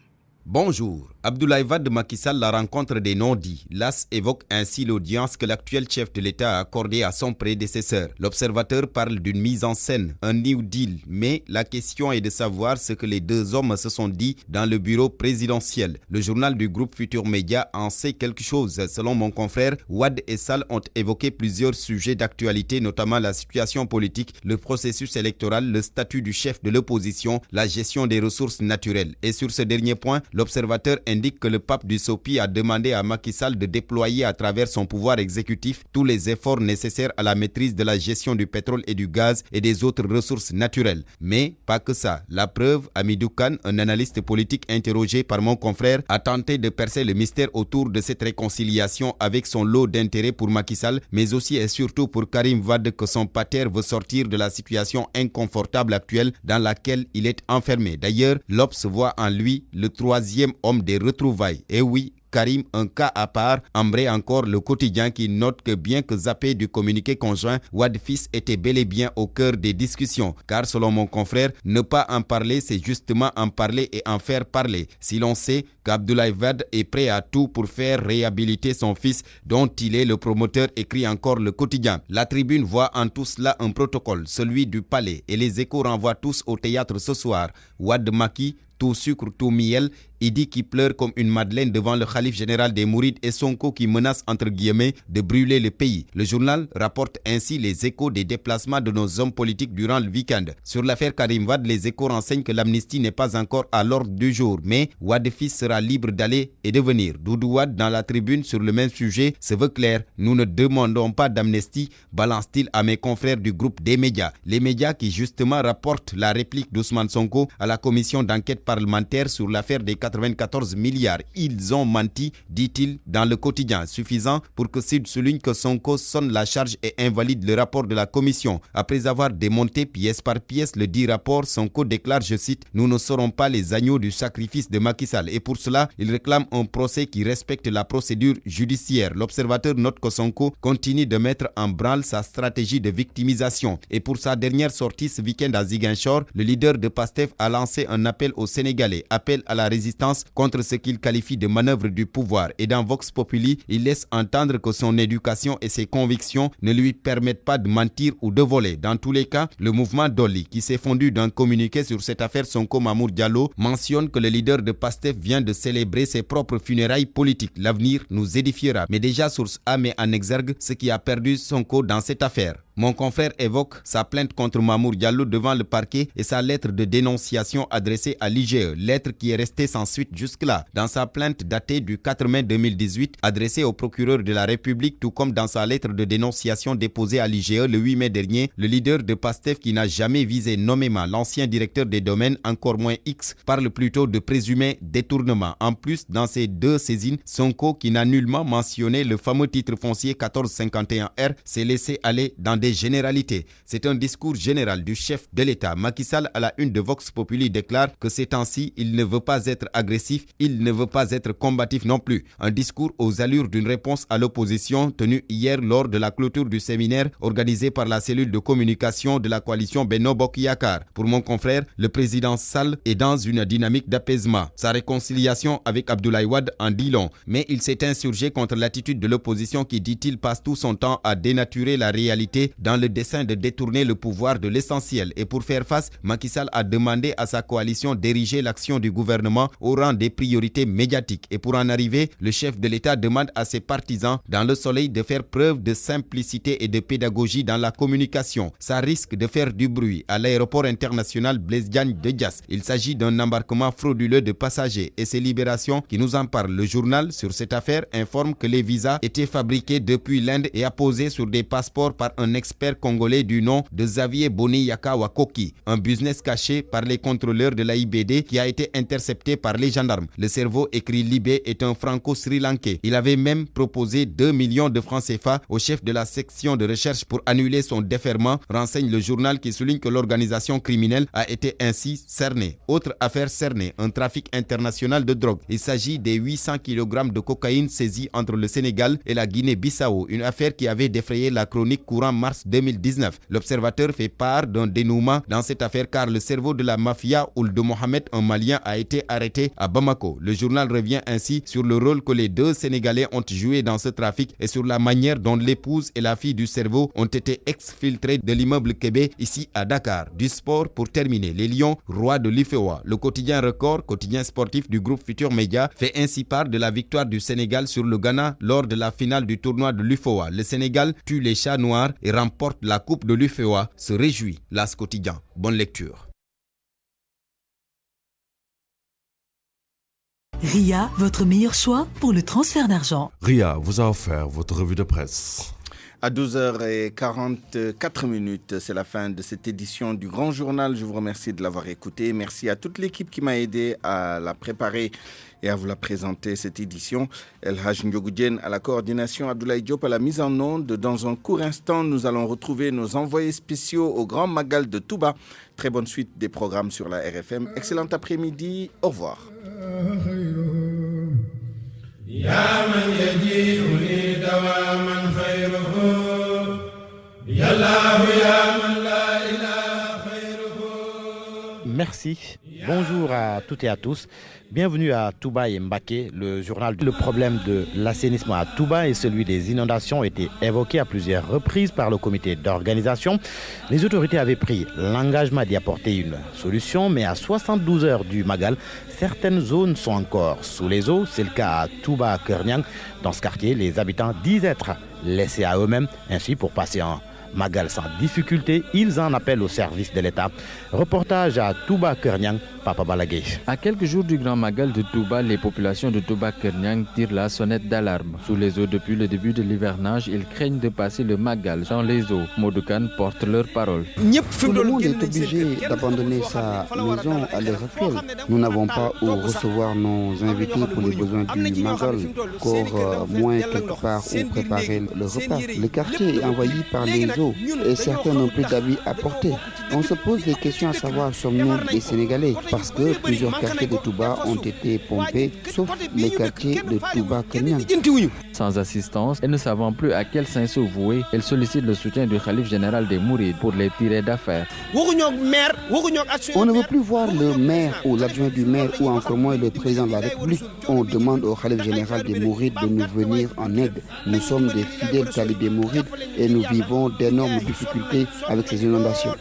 Bonjour. Abdoulaye Wade Macky Sall, la rencontre des non-dits. L'AS évoque ainsi l'audience que l'actuel chef de l'État a accordée à son prédécesseur. L'observateur parle d'une mise en scène, un New Deal. Mais la question est de savoir ce que les deux hommes se sont dit dans le bureau présidentiel. Le journal du groupe Futur Média en sait quelque chose. Selon mon confrère, Wade et Sall ont évoqué plusieurs sujets d'actualité, notamment la situation politique, le processus électoral, le statut du chef de l'opposition, la gestion des ressources naturelles. Et sur ce dernier point, l'observateur indique indique que le pape du Sopi a demandé à Macky Sall de déployer à travers son pouvoir exécutif tous les efforts nécessaires à la maîtrise de la gestion du pétrole et du gaz et des autres ressources naturelles. Mais pas que ça. La preuve, Hamidou Kane, un analyste politique interrogé par mon confrère, a tenté de percer le mystère autour de cette réconciliation avec son lot d'intérêt pour Macky Sall, mais aussi et surtout pour Karim Wade que son pater veut sortir de la situation inconfortable actuelle dans laquelle il est enfermé. D'ailleurs, l'Obs voit en lui le troisième homme des retrouvailles. Et oui, Karim, un cas à part, embraye encore le quotidien qui note que bien que zappé du communiqué conjoint, Wade fils était bel et bien au cœur des discussions. Car selon mon confrère, ne pas en parler, c'est justement en parler et en faire parler. Si l'on sait qu'Abdoulaye Wade est prêt à tout pour faire réhabiliter son fils, dont il est le promoteur, écrit encore le quotidien. La Tribune voit en tout cela un protocole, celui du palais, et les échos renvoient tous au théâtre ce soir. Wade Macky, tout sucre, tout miel, Idi qui pleure comme une madeleine devant le khalife général des Mourides et Sonko qui menace entre guillemets de brûler le pays. Le journal rapporte ainsi les échos des déplacements de nos hommes politiques durant le week-end. Sur l'affaire Karim Wade, les échos renseignent que l'amnistie n'est pas encore à l'ordre du jour, mais Wade fils sera libre d'aller et de venir. Doudou Wade dans la Tribune sur le même sujet se veut clair. Nous ne demandons pas d'amnistie, balance-t-il à mes confrères du groupe des médias. Les médias qui justement rapportent la réplique d'Ousmane Sonko à la commission d'enquête parlementaire sur l'affaire des 94 milliards. Ils ont menti, dit-il dans le quotidien, suffisant pour que Sud souligne que Sonko sonne la charge et invalide le rapport de la commission. Après avoir démonté pièce par pièce le dit rapport, Sonko déclare, je cite, « Nous ne serons pas les agneaux du sacrifice de Macky Sall » et pour cela, il réclame un procès qui respecte la procédure judiciaire. L'observateur note que Sonko continue de mettre en branle sa stratégie de victimisation et pour sa dernière sortie ce week-end à Ziguinchor, le leader de PASTEF a lancé un appel aux Sénégalais, appel à la résistance contre ce qu'il qualifie de manœuvre du pouvoir. Et dans Vox Populi, il laisse entendre que son éducation et ses convictions ne lui permettent pas de mentir ou de voler. Dans tous les cas, le mouvement Dolly, qui s'est fondu d'un communiqué sur cette affaire Sonko Mamour Diallo, mentionne que le leader de PASTEF vient de célébrer ses propres funérailles politiques. L'avenir nous édifiera. Mais déjà, source A met en exergue ce qui a perdu Sonko dans cette affaire. Mon confrère évoque sa plainte contre Mamour Diallo devant le parquet et sa lettre de dénonciation adressée à l'IGE, lettre qui est restée sans suite jusque-là. Dans sa plainte datée du 4 mai 2018, adressée au procureur de la République, tout comme dans sa lettre de dénonciation déposée à l'IGE le 8 mai dernier, le leader de PASTEF qui n'a jamais visé nommément l'ancien directeur des domaines, encore moins X, parle plutôt de présumé détournement. En plus, dans ces deux saisines, Sonko, qui n'a nullement mentionné le fameux titre foncier 1451R, s'est laissé aller dans des généralités. C'est un discours général du chef de l'État. Macky Sall, à la une de Vox Populi, déclare que ces temps-ci, il ne veut pas être agressif, il ne veut pas être combatif non plus. Un discours aux allures d'une réponse à l'opposition tenue hier lors de la clôture du séminaire organisé par la cellule de communication de la coalition Benno Bokk Yakaar. Pour mon confrère, le président Sall est dans une dynamique d'apaisement. Sa réconciliation avec Abdoulaye Wade en dit long, mais il s'est insurgé contre l'attitude de l'opposition qui, dit-il, passe tout son temps à dénaturer la réalité dans le dessein de détourner le pouvoir de l'essentiel. Et pour faire face, Macky Sall a demandé à sa coalition d'ériger l'action du gouvernement au rang des priorités médiatiques. Et pour en arriver, le chef de l'État demande à ses partisans dans le soleil de faire preuve de simplicité et de pédagogie dans la communication. Ça risque de faire du bruit à l'aéroport international Blaise Diagne de Diass. Il s'agit d'un embarquement frauduleux de passagers et c'est Libération qui nous en parle. Le journal sur cette affaire informe que les visas étaient fabriqués depuis l'Inde et apposés sur des passeports par un expert congolais du nom de Xavier Boniyaka Wakoki, un business caché par les contrôleurs de l'AIBD qui a été intercepté par les gendarmes. Le cerveau, écrit Libé, est un franco-sri-lankais. Il avait même proposé 2 millions de francs CFA au chef de la section de recherche pour annuler son déferment, renseigne le journal qui souligne que l'organisation criminelle a été ainsi cernée. Autre affaire cernée, un trafic international de drogue. Il s'agit des 800 kg de cocaïne saisis entre le Sénégal et la Guinée-Bissau, une affaire qui avait défrayé la chronique courant mars 2019. L'observateur fait part d'un dénouement dans cette affaire car le cerveau de la mafia Ould Mohamed, un Malien, a été arrêté à Bamako. Le journal revient ainsi sur le rôle que les deux Sénégalais ont joué dans ce trafic et sur la manière dont l'épouse et la fille du cerveau ont été exfiltrées de l'immeuble Kébé ici à Dakar. Du sport pour terminer, les Lions, rois de l'UFOA. Le quotidien Record, quotidien sportif du groupe Futur Média, fait ainsi part de la victoire du Sénégal sur le Ghana lors de la finale du tournoi de l'UFOA. Le Sénégal tue les chats noirs et remporte la coupe de l'UFOA, se réjouit l'As quotidien. Bonne lecture. RIA, votre meilleur choix pour le transfert d'argent. RIA vous a offert votre revue de presse. À 12h44, c'est la fin de cette édition du Grand Journal. Je vous remercie de l'avoir écouté. Merci à toute l'équipe qui m'a aidé à la préparer et à vous la présenter, cette édition. El Haj Ndiogoudjen à la coordination, Abdoulaye Diop à la mise en onde. Dans un court instant, nous allons retrouver nos envoyés spéciaux au Grand Magal de Touba. Très bonne suite des programmes sur la RFM. Excellent après-midi. Au revoir. يا من يجيئني دواما خيره يا الله يا من لا إله خيره. Merci. Bonjour à toutes et à tous. Bienvenue à Touba et Mbaké, le journal. Le problème de l'assainissement à Touba et celui des inondations ont été évoqués à plusieurs reprises par le comité d'organisation. Les autorités avaient pris l'engagement d'y apporter une solution, mais à 72 heures du Magal, certaines zones sont encore sous les eaux. C'est le cas à Touba-Kerniang. Dans ce quartier, les habitants disent être laissés à eux-mêmes. Ainsi, pour passer en Magal sans difficulté, ils en appellent au service de l'État. Reportage à Touba-Kerniang, Papa Balagé. À quelques jours du Grand Magal de Touba, les populations de Touba-Kerniang tirent la sonnette d'alarme. Sous les eaux depuis le début de l'hivernage, ils craignent de passer le Magal dans les eaux. Modoukan porte leur parole. Tout le monde est obligé d'abandonner sa maison à l'heure actuelle. Nous n'avons pas où recevoir nos invités pour les besoins du Magal, encore moins quelque part où préparer le repas. Le quartier est envahi par les eaux et certains n'ont plus d'habits à porter. On se pose des questions à savoir, sommes-nous des Sénégalais? Parce que plusieurs quartiers de Touba ont été pompés, sauf le quartier de Touba-Kerniang. Sans assistance et ne savant plus à quel saint se vouer, elle sollicite le soutien du Khalife général des Mourides pour les tirer d'affaire. On ne veut plus voir le maire ou l'adjoint du maire ou encore moins le président de la République. On demande au Khalife général des Mourides de nous venir en aide. Nous sommes des fidèles talibés Mourides et nous vivons d'énormes difficultés avec ces inondations.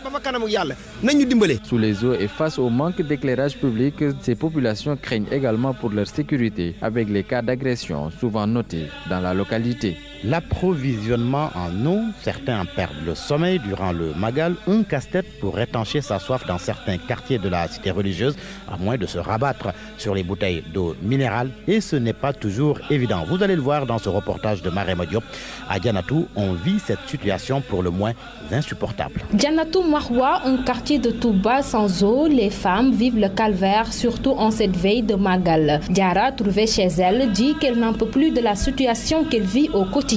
Sous les eaux et face au manque d'éclairage public, ces populations craignent également pour leur sécurité avec les cas d'agression souvent notés dans la localité. L'approvisionnement en eau, certains en perdent le sommeil durant le Magal, un casse-tête pour étancher sa soif dans certains quartiers de la cité religieuse, à moins de se rabattre sur les bouteilles d'eau minérale, et ce n'est pas toujours évident. Vous allez le voir dans ce reportage de Maré Diop. À Dianatou, on vit cette situation pour le moins insupportable. Dianatou Marwa, un quartier de Touba sans eau, les femmes vivent le calvaire, surtout en cette veille de Magal. Diara, trouvée chez elle, dit qu'elle n'en peut plus de la situation qu'elle vit au quotidien.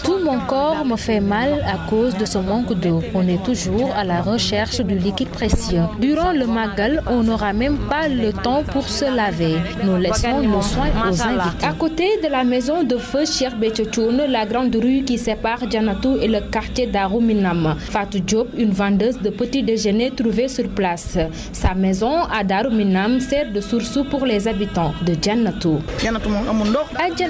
Tout mon corps me fait mal à cause de ce manque d'eau. On est toujours à la recherche du liquide précieux. Durant le Magal, on n'aura même pas le temps pour se laver. Nous laissons nos soins aux invités. À côté de la maison de feu Cheikh Betchoun, la grande rue qui sépare Dianatou et le quartier d'Arouminam. Fatou Diop, une vendeuse de petits déjeuners trouvée sur place. Sa maison à Darouminam sert de source pour les habitants de Dianatou. À Dianatou,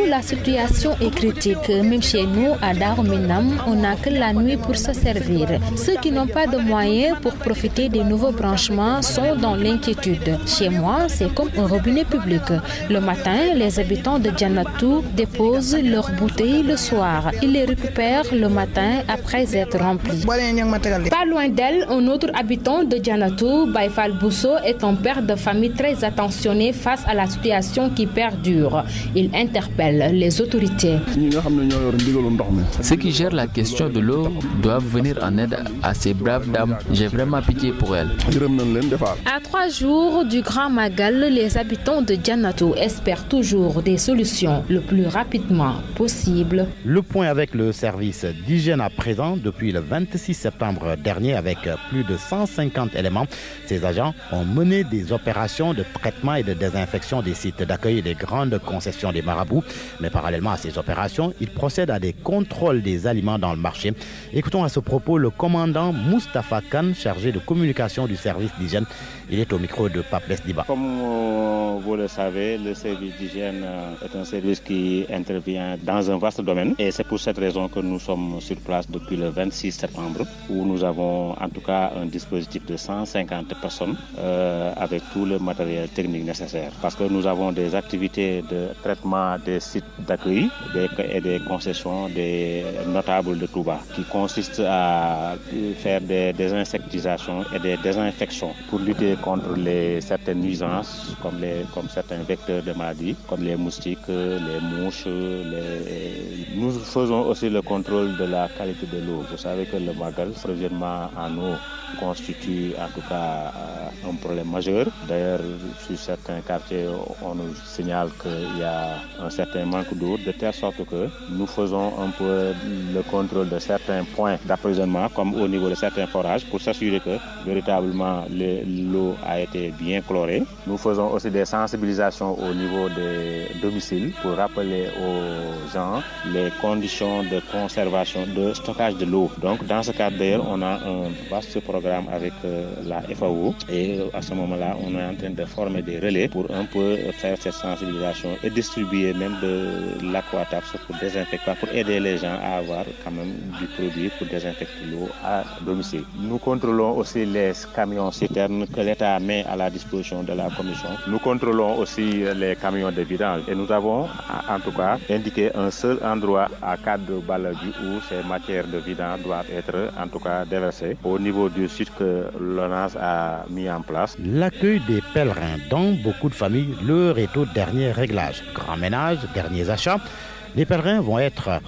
la situation est critique. Même chez nous, à Darouminam, on n'a que la nuit pour se servir. Ceux qui n'ont pas de moyens pour profiter des nouveaux branchements sont dans l'inquiétude. Chez moi, c'est comme un robinet public. Le matin, les habitants de Dianatou déposent leurs bouteilles le soir. Ils les récupèrent le matin après être remplis. Pas loin d'elle, un autre habitant de Dianatou, Baïfal Bousso, est un père de famille très attentionné face à la situation qui perdure. Il interpelle les autorités. Ceux qui gèrent la question de l'eau doivent venir en aide à ces braves dames. J'ai vraiment pitié pour elles. À 3 jours du Grand Magal, les habitants de Dianatou espèrent toujours des solutions le plus rapidement possible. Le point avec le service d'hygiène à présent depuis le 26 septembre dernier avec plus de 150 éléments. Ces agents ont mené des opérations de traitement et de désinfection des sites d'accueil des grandes concessions des marabouts. Mais parallèlement à ces opérations, ils procèdent à des contrôles des aliments dans le marché. Écoutons à ce propos le commandant Moustapha Khan, chargé de communication du service d'hygiène. Il est au micro de Pape Diba. Comme vous le savez, le service d'hygiène est un service qui intervient dans un vaste domaine. Et c'est pour cette raison que nous sommes sur place depuis le 26 septembre, où nous avons en tout cas un dispositif de 150 personnes avec tout le matériel technique nécessaire. Parce que nous avons des activités de traitement également des sites d'accueil et des concessions des notables de Touba qui consistent à faire des désinsectisations et des désinfections pour lutter contre certaines nuisances comme certains vecteurs de maladies comme les moustiques, les mouches. Nous faisons aussi le contrôle de la qualité de l'eau. Vous savez que le Magal, l'approvisionnement en eau constitue en tout cas un problème majeur. D'ailleurs, sur certains quartiers, on nous signale qu'il y a un certain manque d'eau, de telle sorte que nous faisons un peu le contrôle de certains points d'approvisionnement, comme au niveau de certains forages, pour s'assurer que véritablement l'eau a été bien chlorée. Nous faisons aussi des sensibilisations au niveau des domiciles pour rappeler aux gens les conditions de conservation, de stockage de l'eau. Donc, dans ce cadre, d'ailleurs, on a un vaste programme avec la FAO et à ce moment-là, on est en train de former des relais pour un peu faire cette sensibilisation et distribuer même de l'aquatabs pour désinfecter, pour aider les gens à avoir quand même du produit pour désinfecter l'eau à domicile. Nous contrôlons aussi les camions citernes que l'État met à la disposition de la commission. Nous contrôlons aussi les camions de vidange et nous avons en tout cas indiqué un seul endroit à Cadre Balabu où ces matières de vidange doivent être en tout cas déversées au niveau du site que l'ONAS a mis en place. L'accueil des pèlerins dans beaucoup de familles, l'heure est au dernier réglage. Grand ménage, derniers achats. Les pèlerins vont être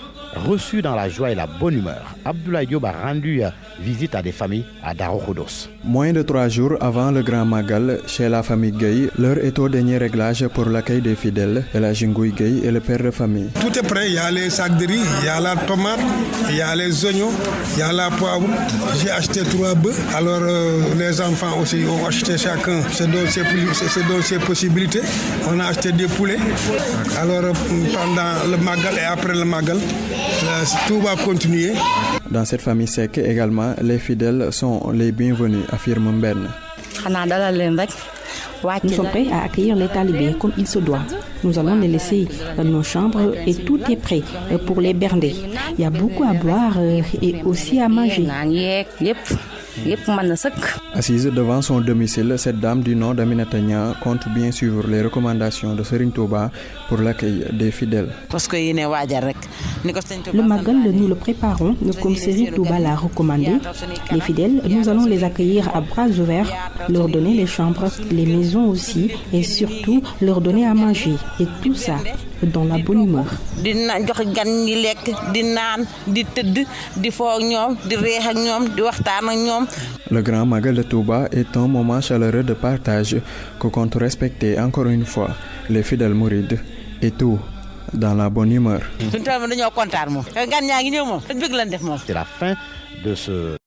reçus dans la joie et la bonne humeur. Abdoulaye Diop a rendu visite à des familles à Darou Khoudoss. Moins de 3 jours avant le Grand Magal, chez la famille Gueye, l'heure est au dernier réglage pour l'accueil des fidèles. La Jingouille Gueye est le père de famille. Tout est prêt, il y a les sacs de riz, il y a la tomate, il y a les oignons, il y a la poivre. J'ai acheté 3 bœufs. Alors les enfants aussi ont acheté chacun selon ses possibilités. On a acheté des poulets. Alors pendant le Magal et après le Magal, tout va continuer. Dans cette famille sec également, les fidèles sont les bienvenus, affirme Mben. Nous sommes prêts à accueillir les talibés comme il se doit. Nous allons les laisser dans nos chambres et tout est prêt pour les berner. Il y a beaucoup à boire et aussi à manger. Assise devant son domicile, cette dame du nom d'Aminata Nia compte bien suivre les recommandations de Serigne Touba pour l'accueil des fidèles. Le Magal, nous le préparons comme Serigne Touba l'a recommandé. Les fidèles, nous allons les accueillir à bras ouverts, leur donner les chambres, les maisons aussi, et surtout leur donner à manger. Et tout ça dans la bonne humeur. Le Grand Magal de Touba est un moment chaleureux de partage que compte respecter encore une fois les fidèles mourides et tout dans la bonne humeur. C'est la fin de ce